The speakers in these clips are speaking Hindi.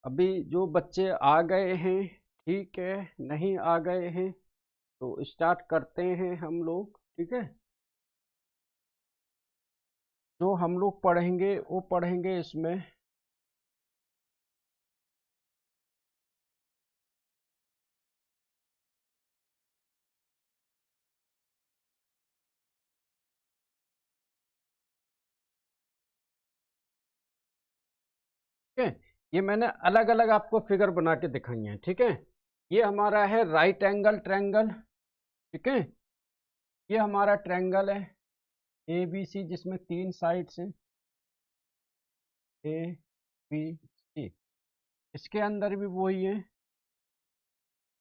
अभी जो बच्चे आ गए हैं, ठीक है, नहीं आ गए हैं तो स्टार्ट करते हैं हम लोग, ठीक है। जो हम लोग पढ़ेंगे वो पढ़ेंगे इसमें ठीक है। ये मैंने अलग अलग आपको फिगर बना के दिखाई है, ठीक है। ये हमारा है राइट एंगल ट्रायंगल, ठीक है। ये हमारा ट्रायंगल है ए बी सी, जिसमें 3 साइड्स हैं, ए बी सी। इसके अंदर भी वही है,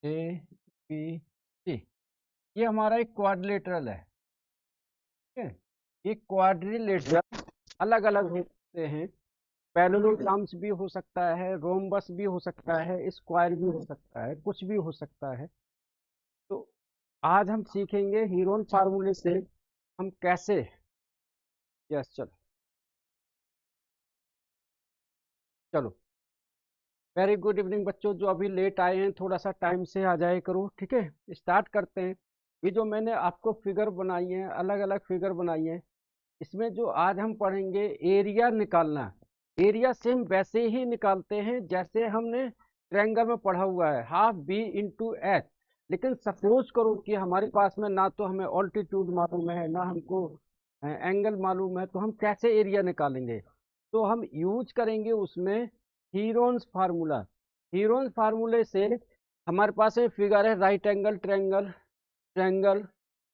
ए बी सी। ये हमारा एक क्वाड्रिलेटरल है, ठीक है। ये क्वाड्रिलेटरल अलग अलग होते हैं, पैरेललोग्राम्स भी हो सकता है, रोम्बस भी हो सकता है, स्क्वायर भी हो सकता है, कुछ भी हो सकता है। तो आज हम सीखेंगे हीरोन फार्मूले से हम कैसे, यस चलो चलो। वेरी गुड इवनिंग बच्चों, जो अभी लेट आए हैं थोड़ा सा टाइम से आ जाए करो, ठीक है। स्टार्ट करते हैं। ये जो मैंने आपको फिगर बनाई है, अलग अलग फिगर बनाई है, इसमें जो आज हम पढ़ेंगे एरिया निकालना। एरिया सेम वैसे ही निकालते हैं जैसे हमने ट्रायंगल में पढ़ा हुआ है, हाफ बी इंटू एच। लेकिन सपोज करो कि हमारे पास में ना तो हमें ऑल्टीट्यूड मालूम है, ना हमको एंगल मालूम है, तो हम कैसे एरिया निकालेंगे? तो हम यूज करेंगे उसमें हीरोन्स फार्मूला। हीरोन्स फार्मूले से हमारे पास में फिगर है राइट एंगल ट्रायंगल, ट्रायंगल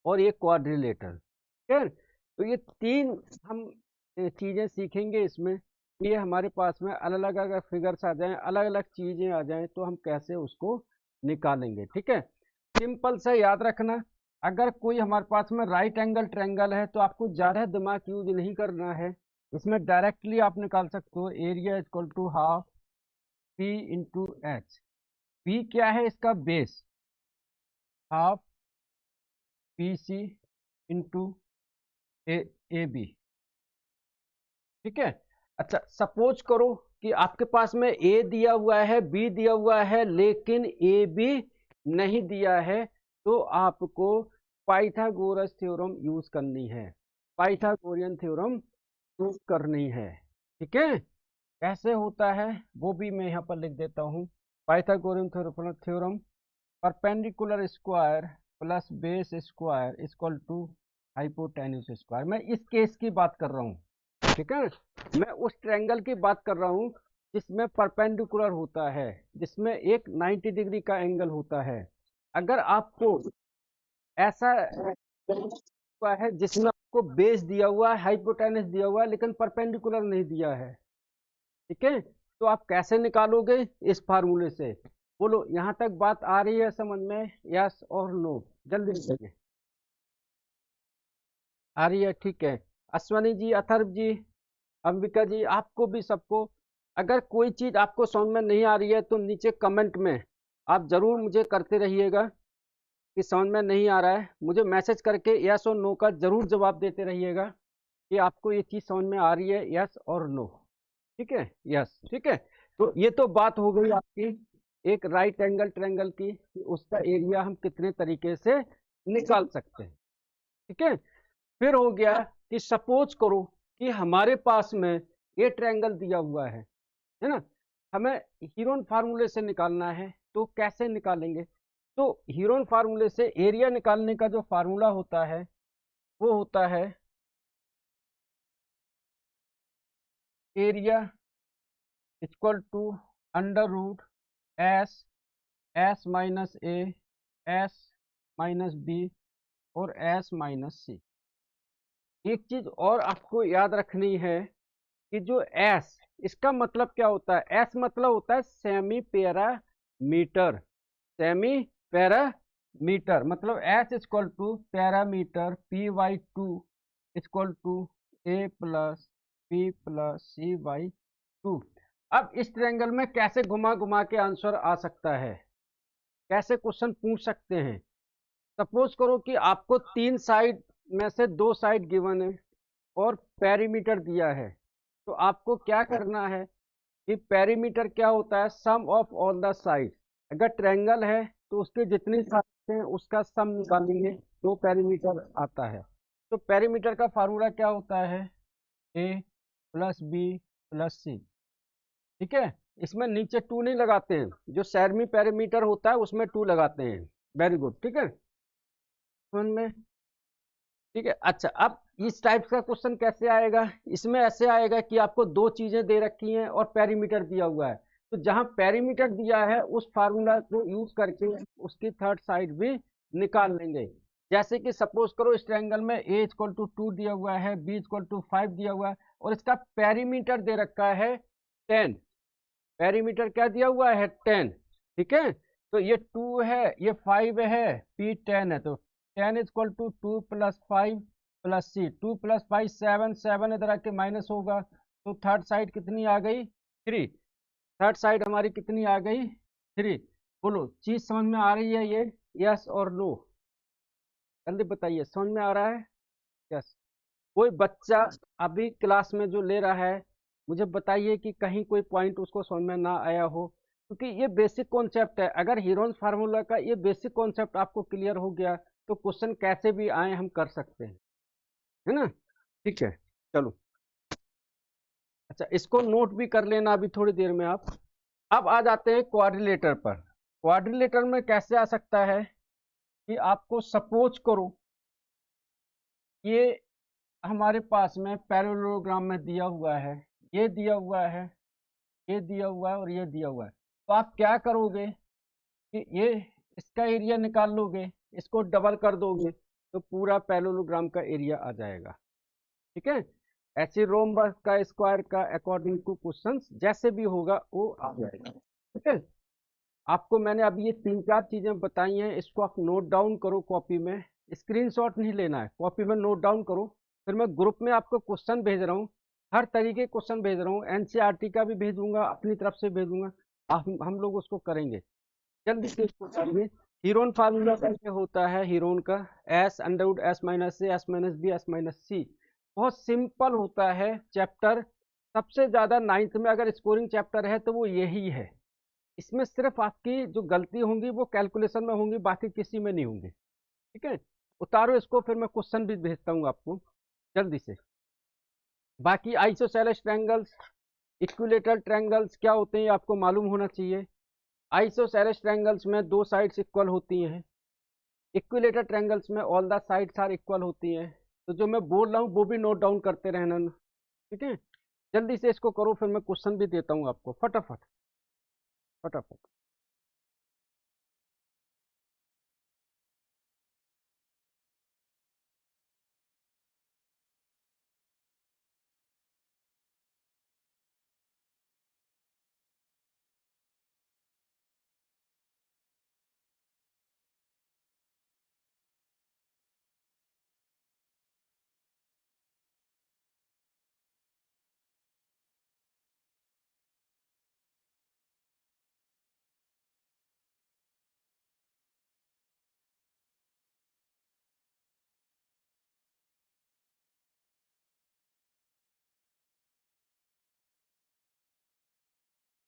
और ये क्वाड्रिलेटरल, ठीक है। तो ये तीन हम चीजें सीखेंगे इसमें। ये हमारे पास में अलग अलग अगर फिगर्स आ जाएं, अलग अलग चीजें आ जाएं, तो हम कैसे उसको निकालेंगे, ठीक है। सिंपल से याद रखना, अगर कोई हमारे पास में राइट एंगल ट्रायंगल है तो आपको ज्यादा दिमाग यूज नहीं करना है। इसमें डायरेक्टली आप निकाल सकते हो area equal to half P into H. P क्या है? इसका base, half P C into A B, ठीक है। अच्छा, सपोज करो कि आपके पास में ए दिया हुआ है, बी दिया हुआ है, लेकिन ए बी नहीं दिया है, तो आपको पाइथागोरस थ्योरम यूज करनी है, पाइथागोरियन थ्योरम यूज करनी है, ठीक है। कैसे होता है वो भी मैं यहाँ पर लिख देता हूँ। Pythagorean theorem, perpendicular square plus base square equal to hypotenuse square. मैं इस केस की बात कर रहा हूँ, ठीक है। मैं उस ट्रायंगल की बात कर रहा हूँ जिसमें परपेंडिकुलर होता है, जिसमें एक 90 डिग्री का एंगल होता है। अगर आपको ऐसा हुआ है जिसमें आपको बेस दिया हुआ है, हाइपोटेनस दिया हुआ है, लेकिन परपेंडिकुलर नहीं दिया है, ठीक है, तो आप कैसे निकालोगे? इस फार्मूले से। बोलो, यहाँ तक बात आ रही है समझ में? यस और नो, जल्दी बताइए। आ रही है, ठीक है। अश्वनी जी, अथर्व जी, अंबिका जी, आपको भी सबको, अगर कोई चीज आपको समझ में नहीं आ रही है तो नीचे कमेंट में आप जरूर मुझे करते रहिएगा कि समझ में नहीं आ रहा है। मुझे मैसेज करके यस और नो का जरूर जवाब देते रहिएगा कि आपको ये चीज समझ में आ रही है, यस और नो, ठीक है। यस, ठीक है। तो ये तो बात हो गई आपकी एक राइट एंगल ट्रायंगल की, कि उसका एरिया हम कितने तरीके से निकाल सकते हैं, ठीक है। फिर हो गया कि सपोज करो कि हमारे पास में ये ट्रायंगल दिया हुआ है ना। हमें हीरोन फार्मूले से निकालना है, तो कैसे निकालेंगे? तो हीरोन फार्मूले से एरिया निकालने का जो फार्मूला होता है वो होता है area equal to under root S, S minus A, S minus B और एस माइनस सी। एक चीज और आपको याद रखनी है कि जो एस, इसका मतलब क्या होता है? एस मतलब होता है सेमी पैरामीटर, सेमी पैरामीटर मतलब S equal to perimeter p/2 equal to a plus p plus c/2। अब इस ट्रायंगल में कैसे घुमा घुमा के आंसर आ सकता है, कैसे क्वेश्चन पूछ सकते हैं? सपोज करो कि आपको 3 साइड में से 2 साइड गिवन है और पेरीमीटर दिया है, तो आपको क्या करना है? कि पेरीमीटर क्या होता है, sum of all the side. अगर ट्रायंगल है तो उसके जितनी साइड हैं उसका सम निकालेंगे तो पेरीमीटर आता है। तो पेरीमीटर का फार्मूला क्या होता है, ए प्लस बी प्लस सी। ठीक है, इसमें नीचे टू नहीं लगाते हैं, जो सेमी पेरीमीटर होता है उसमें टू लगाते हैं। वेरी गुड, ठीक है, समझ में। ठीक है, अच्छा अब इस टाइप का क्वेश्चन कैसे आएगा, इसमें ऐसे आएगा कि आपको दो चीजें दे रखी हैं और पेरीमीटर दिया हुआ है, तो जहां पेरीमीटर दिया है उस फार्मूला को यूज करके उसकी थर्ड साइड भी निकाल लेंगे। जैसे कि सपोज करो इस ट्रायंगल में ए इक्वल टू 2 दिया हुआ है, बी इक्वल टू 5 दिया हुआ है और इसका पेरीमीटर दे रखा है 10। पेरीमीटर क्या दिया हुआ है, 10। ठीक है, तो ये 2 है, ये 5 है, पी 10 है, तो 10 equal to 2 plus 5 plus C. 2 plus 5 7, 7 इधर आके माइनस होगा, तो थर्ड साइड कितनी आ गई, 3। थर्ड साइड हमारी कितनी आ गई, 3। बोलो चीज समझ में आ रही है ये, यस और नो, जल्दी बताइए, समझ में आ रहा है, यस। कोई बच्चा अभी क्लास में जो ले रहा है, मुझे बताइए कि कहीं कोई पॉइंट उसको समझ में ना आया हो, क्योंकि ये बेसिक कॉन्सेप्ट है। अगर हीरोन्स फार्मूला का ये बेसिक कॉन्सेप्ट आपको क्लियर हो गया तो क्वेश्चन कैसे भी आए हम कर सकते हैं, है ना। ठीक है, चलो, अच्छा इसको नोट भी कर लेना अभी थोड़ी देर में आप। अब आ जाते हैं क्वाड्रिलेटर पर। क्वाड्रिलेटर में कैसे आ सकता है कि आपको सपोज करो ये हमारे पास में पैरेललोग्राम में दिया हुआ है, ये दिया हुआ है, ये दिया हुआ है और ये दिया हुआ है, तो आप क्या करोगे कि ये इसका एरिया निकाल लोगे, इसको डबल कर दोगे तो पूरा पैरेललोग्राम का एरिया आ जाएगा। ठीक है, ऐसे रोम्बस का स्क्वायर का अकॉर्डिंग टू क्वेश्चन जैसे भी होगा वो आ जाएगा। ठीक है, आपको मैंने अभी ये तीन चार चीजें बताई हैं, इसको आप नोट डाउन करो कॉपी में, स्क्रीनशॉट नहीं लेना है, कॉपी में नोट डाउन करो। फिर मैं ग्रुप में आपको क्वेश्चन भेज रहा हूँ, हर तरीके क्वेश्चन भेज रहा हूँ, एनसीईआरटी का भी भेजूंगा, अपनी तरफ से भेजूंगा, हम लोग उसको करेंगे। जल्दी से इसको करिए। हीरोन फार्मूला कैसे होता है, हीरोन का S under root S minus A S minus B S minus C, बहुत सिंपल होता है चैप्टर। सबसे ज्यादा नाइन्थ में अगर स्कोरिंग चैप्टर है तो वो यही है। इसमें सिर्फ आपकी जो गलती होंगी वो कैलकुलेशन में होंगी, बाकी किसी में नहीं होंगी। ठीक है, उतारो इसको, फिर मैं क्वेश्चन भी भेजता हूँ आपको जल्दी से। बाकी आइसोसेलेस ट्रायंगल्स, इक्विलेटरल ट्रायंगल्स क्या होते हैं आपको मालूम होना चाहिए। आइसोसेलेस ट्रायंगल्स में दो साइड्स इक्वल होती हैं, इक्विलेटर ट्रायंगल्स में all the sides are equal होती हैं। तो जो मैं बोल रहा हूँ वो भी नोट डाउन करते रहना। ठीक है, जल्दी से इसको करो, फिर मैं क्वेश्चन भी देता हूँ आपको, फटाफट फटाफट।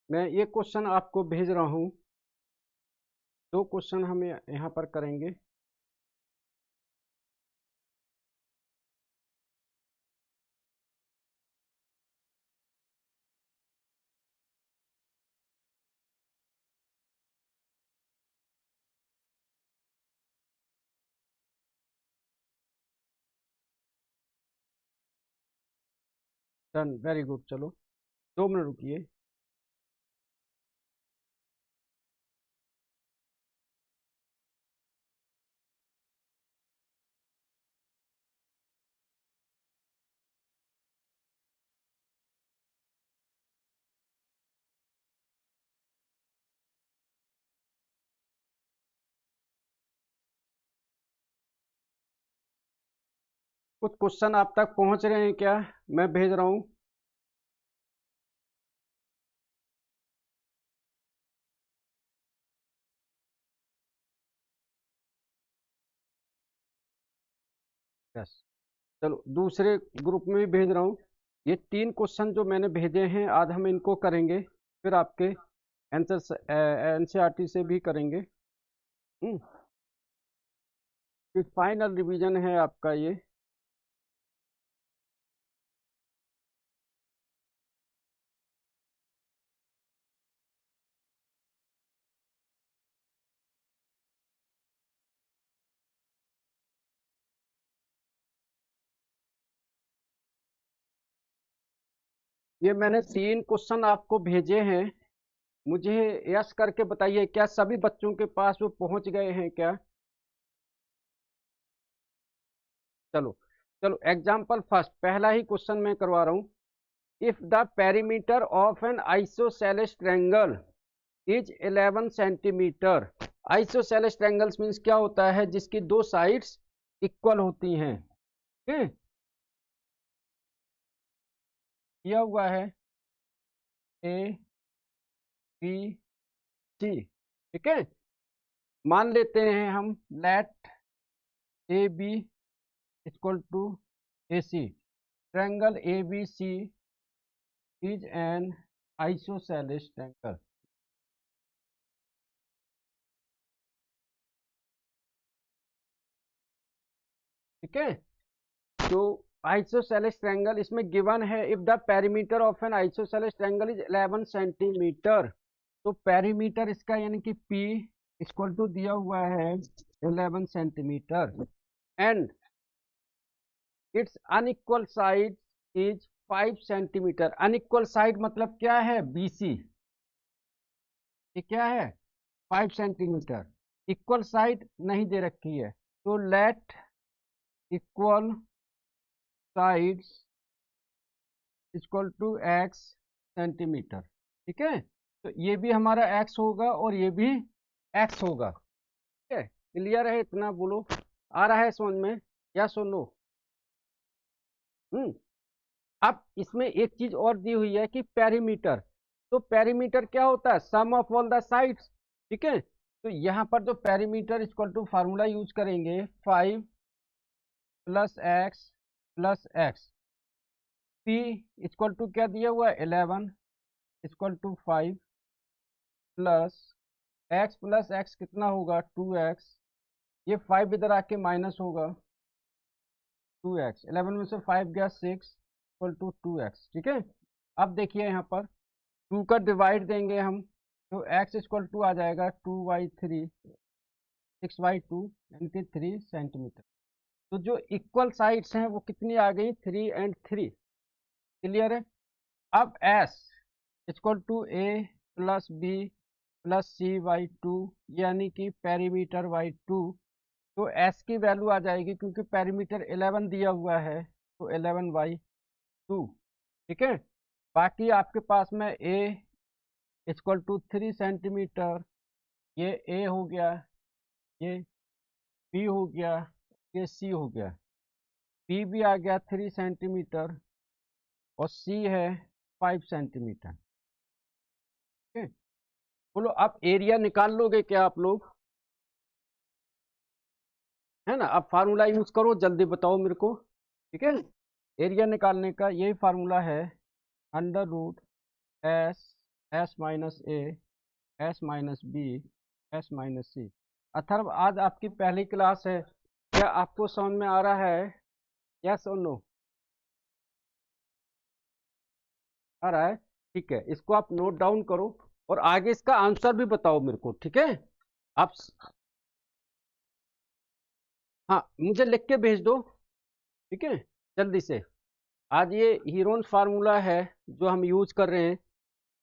मैं ये क्वेश्चन आपको भेज रहा हूँ, दो क्वेश्चन हम यहाँ पर करेंगे। डन, वेरी गुड, चलो 2 मिनट रुकिए। कुछ क्वेश्चन आप तक पहुंच रहे हैं क्या, मैं भेज रहा हूँ। यस, चलो दूसरे ग्रुप में भी भेज रहा हूँ। ये 3 क्वेश्चन जो मैंने भेजे हैं आज हम इनको करेंगे, फिर आपके एनसीईआरटी से भी करेंगे। फिर फाइनल रिवीजन है आपका ये। ये मैंने 3 क्वेश्चन आपको भेजे हैं, मुझे यस करके बताइए क्या सभी बच्चों के पास वो पहुंच गए हैं क्या। चलो चलो, एग्जाम्पल फर्स्ट, पहला ही क्वेश्चन मैं करवा रहा हूँ। If the perimeter of an isosceles triangle is 11 centimetre. Isosceles triangles means क्या होता है, जिसकी 2 साइड्स इक्वल होती हैं। ठीक, दिया हुआ है ए बी सी। ठीक है, मान लेते हैं हम let A B equal to A C. Triangle A B C is an isosceles triangle. ठीक है, तो आइसोसेलेस ट्रायंगल इसमें गिवन है, if the perimeter of an isosceles triangle is 11 centimetre. तो पेरीमीटर इसका यानी कि P इक्वल टू दिया हुआ है 11 centimetre and it's unequal side is 5 centimetre. Unequal side मतलब क्या है, BC। ये क्या है, 5 सेंटीमीटर। इक्वल साइड नहीं दे रखी है, तो let equal sides equal to x centimetre. ठीक है, तो ये भी हमारा x होगा और ये भी x होगा। ठीक है, क्लियर है, इतना बोलो। आ रहा है समझ में, या सुनो। अब इसमें एक चीज और दी हुई है कि पेरीमीटर। तो पेरीमीटर क्या होता है, sum of all the sides. ठीक है, तो यहाँ पर जो perimeter equal to formula use करेंगे 5 plus X. P equal to क्या दिया हुआ है 11 इक्वल टू 5 प्लस एक्स कितना होगा 2x। ये 5 इधर आके माइनस होगा 2x। 11 में से 5 गया 6 इक्वल टू 2x। ठीक है, अब देखिए यहाँ पर 2 का डिवाइड देंगे हम, तो x इक्वल टू आ जाएगा 2/3 6/2 यानी 3 सेंटीमीटर। तो जो इक्वल साइड्स हैं वो कितनी आ गई, 3 और 3। क्लियर है। अब s equal to a plus b plus c/2 यानी कि पेरीमीटर बाई 2। तो s की वैल्यू आ जाएगी, क्योंकि पेरीमीटर 11 दिया हुआ है, तो 11/2। ठीक है, बाकी आपके पास में a इक्वल टू 3 सेंटीमीटर, ये a हो गया, ये b हो गया, ये c हो गया। b भी आ गया 3 सेंटीमीटर और c है 5 सेंटीमीटर। ठीक है, बोलो आप एरिया निकाल लोगे क्या आप लोग, है ना। अब फार्मूला यूज करो, जल्दी बताओ मेरे को। ठीक है, एरिया निकालने का यही फार्मूला है, under root S minus A S minus B S minus C. Atharv आज आपकी पहली क्लास है, क्या आपको समझ में आ रहा है, यस और नो। आ रहा है, ठीक है, इसको आप नोट डाउन करो और आगे इसका आंसर भी बताओ मेरे को। ठीक है, आप हाँ मुझे लिख के भेज दो। ठीक है, जल्दी से। आज ये हीरोन फार्मूला है जो हम यूज कर रहे हैं,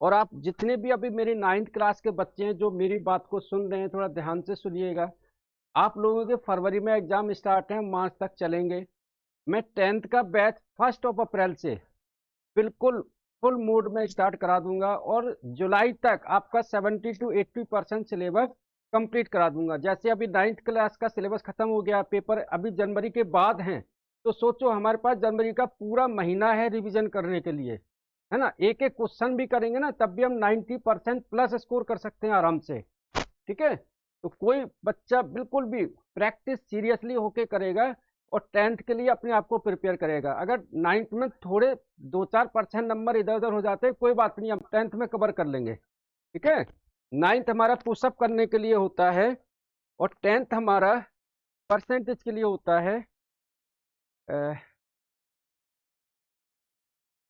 और आप जितने भी अभी मेरी 9th क्लास के बच्चे हैं जो मेरी बात को सुन रहे हैं, थोड़ा ध्यान से सुनिएगा। आप लोगों के फरवरी में एग्जाम स्टार्ट हैं, मार्च तक चलेंगे। मैं 10th का बैच 1 अप्रैल से बिल्कुल फुल मोड में स्टार्ट करा दूंगा, और जुलाई तक आपका 70 to 80% सिलेबस कंप्लीट करा दूंगा। जैसे अभी 9th क्लास का सिलेबस खत्म हो गया, पेपर अभी जनवरी के बाद हैं, तो सोचो हमारे पास जनवरी का पूरा महीना है रिवीजन करने के लिए, है ना। एक एक क्वेश्चन भी करेंगे ना, तब भी हम 90% प्लस स्कोर कर सकते हैं आराम से। ठीक है, तो कोई बच्चा बिल्कुल भी प्रैक्टिस सीरियसली होके करेगा, और 10th के लिए अपने आप को प्रिपेयर करेगा। अगर 9th में थोड़े 2-4% नंबर इधर उधर हो जाते हैं, कोई बात नहीं, हम 10th में कवर कर लेंगे, ठीक है। 9th हमारा पुशअप करने के लिए होता है, और 10th हमारा परसेंटेज के लिए होता है।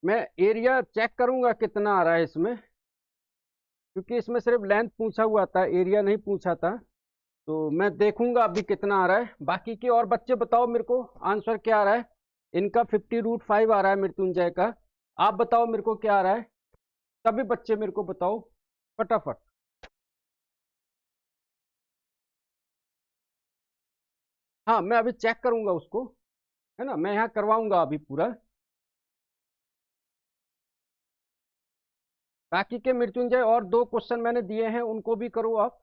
मैं एरिया चेक करूंगा कितना आ रहा है इसमें, क्योंकि इसमें सिर्फ लेंथ पूछा हुआ था, एरिया नहीं पूछा था। तो मैं देखूंगा अभी कितना आ रहा है। बाकी के और बच्चे बताओ मेरे को आंसर क्या आ रहा है। इनका 50√5 आ रहा है मृत्युंजय का। आप बताओ मेरे को क्या आ रहा है, सभी बच्चे मेरे को बताओ फटाफट। हाँ, मैं अभी चेक करूंगा उसको, है ना, मैं यहाँ करवाऊंगा अभी पूरा। बाकी के मृत्युंजय और 2 क्वेश्चन मैंने दिए हैं, उनको भी करो आप।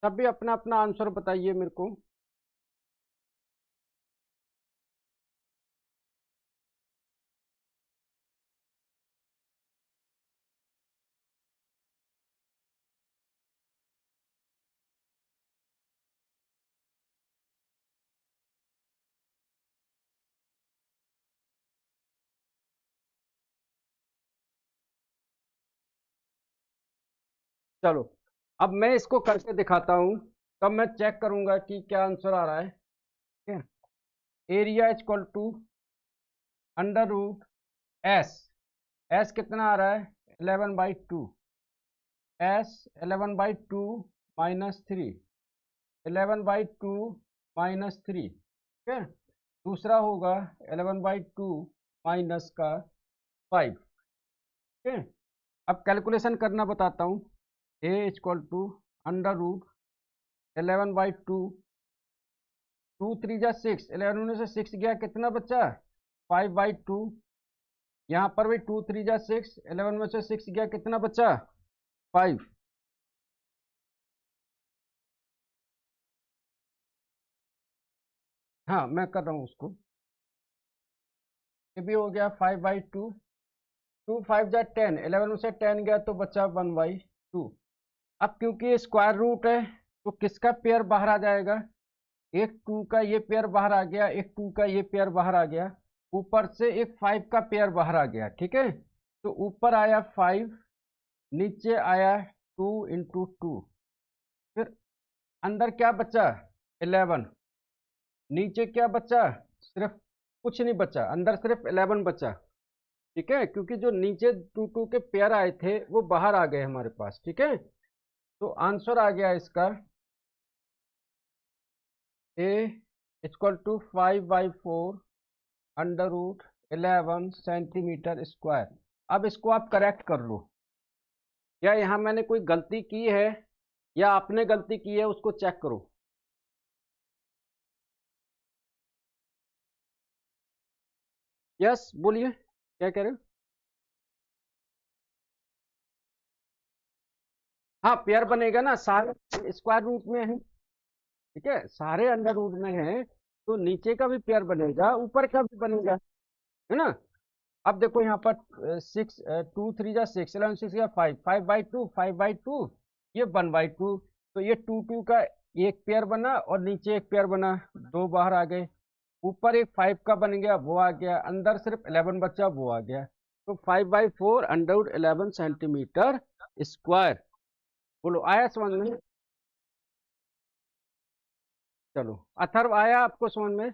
सभी अपना अपना आंसर बताइए मेरे को। चलो, अब मैं इसको करके दिखाता हूँ, तब मैं चेक करूंगा कि क्या आंसर आ रहा है, ठीक है। Area equal to under root S. S कितना आ रहा है, 11/2। एस 11/2 -3, 11/2 -3, ठीक है। दूसरा होगा 11/2 माइनस का 5, ठीक है। अब कैलकुलेशन करना बताता हूँ। ए इक्वल टू अंडर रूट 11/2, 2 3 जा 6, 11 में से 6 गया, कितना बचा, 5/2। यहाँ पर भी 2 3 जा 6, 11 में से 6 गया, कितना बचा, 5। हाँ, मैं कर रहा हूँ उसको। ये भी हो गया 5/2, 2 5 जा 10, 11 में से 10 गया तो बचा 1/2। अब क्योंकि ये स्क्वायर रूट है, तो किसका पेयर बाहर आ जाएगा, एक 2 का ये पेयर बाहर आ गया, एक 2 का ये पेयर बाहर आ गया, ऊपर से एक 5 का पेयर बाहर आ गया, ठीक है। तो ऊपर आया 5, नीचे आया 2 × 2, फिर अंदर क्या बचा, 11, नीचे क्या बचा, सिर्फ कुछ नहीं बचा, अंदर सिर्फ 11 बचा, ठीक है। क्योंकि जो नीचे 2 2 के पेयर आए थे वो बाहर आ गए हमारे पास, ठीक है। तो आंसर आ गया इसका A equal to 5/4 under root 11 centimetre square. अब इसको आप करेक्ट कर लो, या यहाँ मैंने कोई गलती की है या आपने गलती की है, उसको चेक करो। यस, बोलिए क्या कह रहे हो। हाँ, पेयर बनेगा ना, सारे स्क्वायर रूट में है, ठीक है, सारे अंडर रूट में है, तो नीचे का भी पेयर बनेगा, ऊपर का भी बनेगा, है ना। अब देखो यहाँ पर 2 3 जा 6, 11 6 या 5, 5/2, 5/2, ये 1/2। तो ये 2 2 का एक पेयर बना और नीचे एक पेयर बना, दो बाहर आ गए, ऊपर एक 5 का बन गया, वो आ गया, अंदर सिर्फ 11 बचा, वो आ गया। तो 5/4 अंडर रूट 11 सेंटीमीटर स्क्वायर। बोलो, आया समझ में। चलो, अथर्व आया आपको समझ में।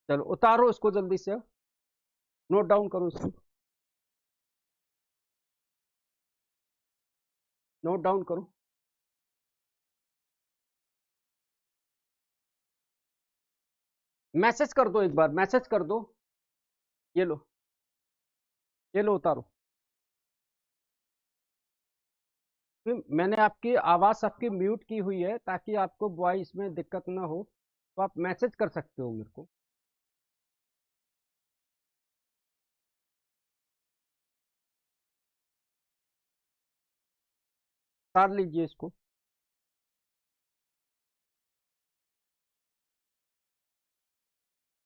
चलो, उतारो इसको जल्दी से, नोट डाउन करो इसको, नोट डाउन करो। मैसेज कर दो, एक बार मैसेज कर दो। ये लो, ये लो उतारो। मैंने आपकी आवाज़ आपकी म्यूट की हुई है ताकि आपको वॉइस में दिक्कत ना हो, तो आप मैसेज कर सकते हो मेरे को। उतार लीजिए इसको।